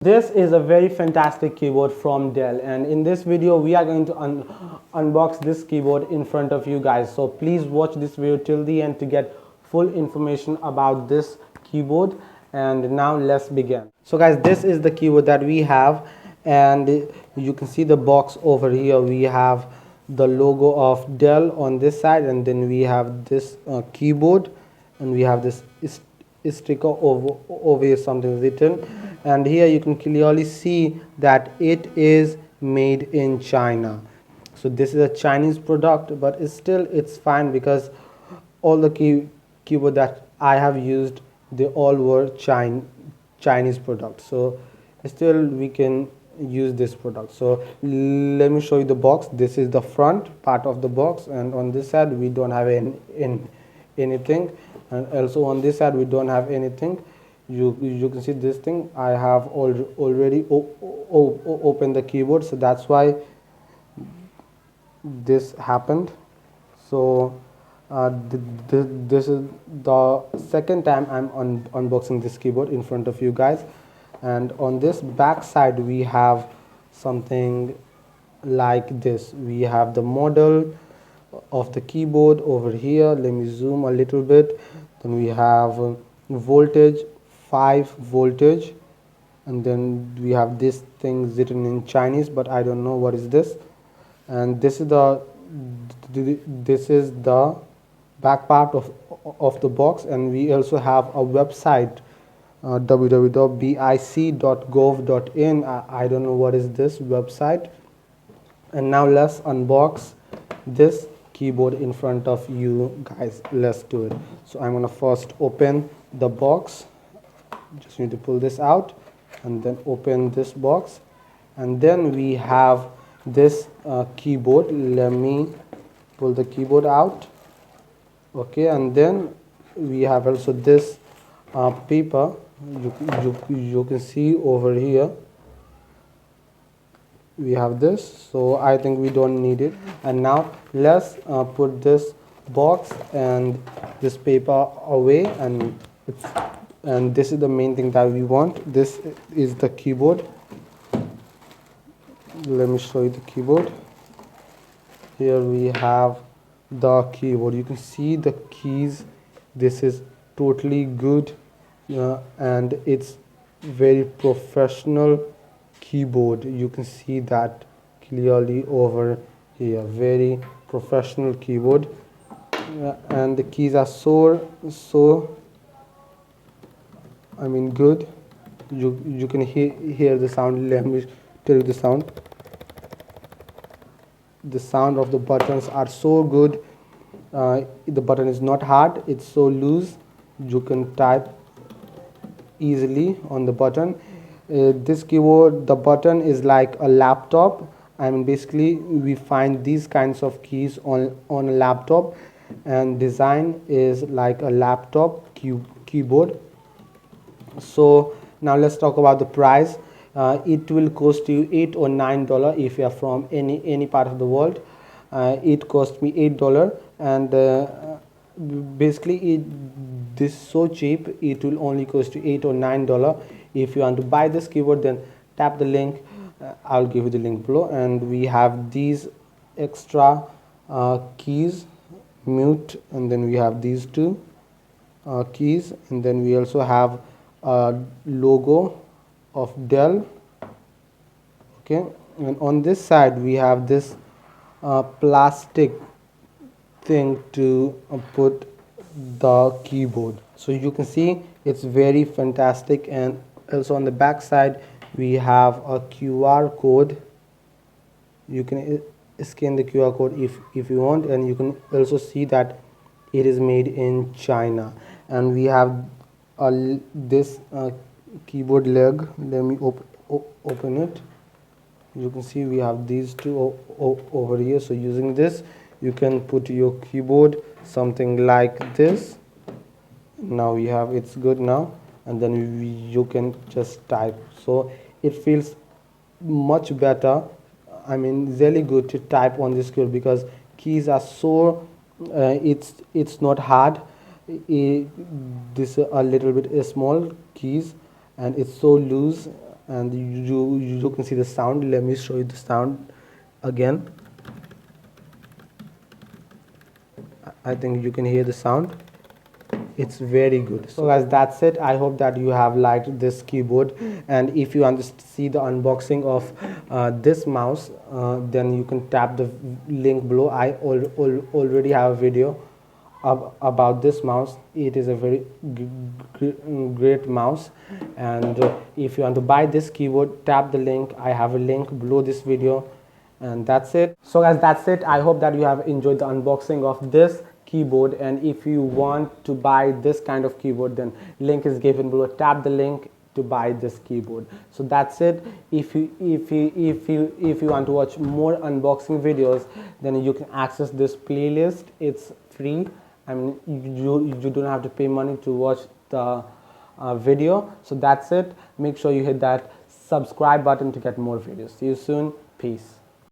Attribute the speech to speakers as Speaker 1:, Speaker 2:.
Speaker 1: This is a very fantastic keyboard from Dell, and in this video we are going to unbox this keyboard in front of you guys. So please watch this video till the end to get full information about this keyboard. And now let's begin. So guys, this is the keyboard that we have, and you can see the box over here. We have the logo of Dell on this side, and then we have this keyboard, and we have this sticker over here, something written, and here you can clearly see that it is made in China. So this is a Chinese product, but it's fine because all the keyboard that I have used, they all were Chinese products. So still we can use this product. So let me show you the box. This is the front part of the box, and on this side we don't have anything, and also on this side we don't have anything. You can see this thing. I have already opened the keyboard, so that's why this happened. So this is the second time I'm unboxing this keyboard in front of you guys. And on this back side we have something like this. We have the model of the keyboard over here. Let me zoom a little bit. Then we have voltage, 5 voltage, and then we have this thing written in Chinese, but I don't know what is this. And this is the back part of the box, and we also have a website, www.bic.gov.in. I don't know what is this website. And now let's unbox this keyboard in front of you guys. Let's do it. So I'm gonna first open the box. Just need to pull this out and then open this box, and then we have this keyboard. Let me pull the keyboard out. Okay, and then we have also this paper. You can see over here we have this, so I think we don't need it. And now let's put this box and this paper away, and this is the main thing that we want. This is the keyboard. Let me show you the keyboard. Here we have the keyboard. You can see the keys. This is totally good, and it's very professional keyboard. You can see that clearly over here. Very professional keyboard, and the keys are so good. You can hear the sound. Let me tell you the sound. The sound of the buttons are so good. The button is not hard, it's so loose. You can type easily on the button. This keyboard, the button is like a laptop. Basically we find these kinds of keys on a laptop, and design is like a laptop keyboard. So now let's talk about the price. It will cost you $8 or $9 if you are from any part of the world. It cost me $8, and basically this is so cheap. It will only cost you $8 or $9. If you want to buy this keyboard, then tap the link. I'll give you the link below. And we have these extra keys, mute, and then we have these two keys, and then we also have a logo of Dell. Okay, and on this side we have this plastic thing to put the keyboard. So you can see it's very fantastic. And also on the back side we have a QR code. You can scan the QR code if you want, and you can also see that it is made in China. And we have this keyboard leg. Let me open it. You can see we have these two over here. So using this you can put your keyboard something like this. Now we have it's good now, and then you can just type. So it feels much better. Really good to type on this keyboard because keys are so it's not hard. This a little bit small keys, and it's so loose. and you can see the sound. Let me show you the sound again. I think you can hear the sound. It's very good. So guys, that's it. I hope that you have liked this keyboard, and if you want to see the unboxing of this mouse, then you can tap the link below. I already have a video about this mouse. It is a very great mouse, and if you want to buy this keyboard, tap the link. I have a link below this video. And that's it. So guys, that's it. I hope that you have enjoyed the unboxing of this keyboard, and if you want to buy this kind of keyboard, then link is given below. Tap the link to buy this keyboard. So that's it. If you want to watch more unboxing videos, then you can access this playlist. It's free. I mean, you don't have to pay money to watch the video. So that's it. Make sure you hit that subscribe button to get more videos. See you soon. Peace.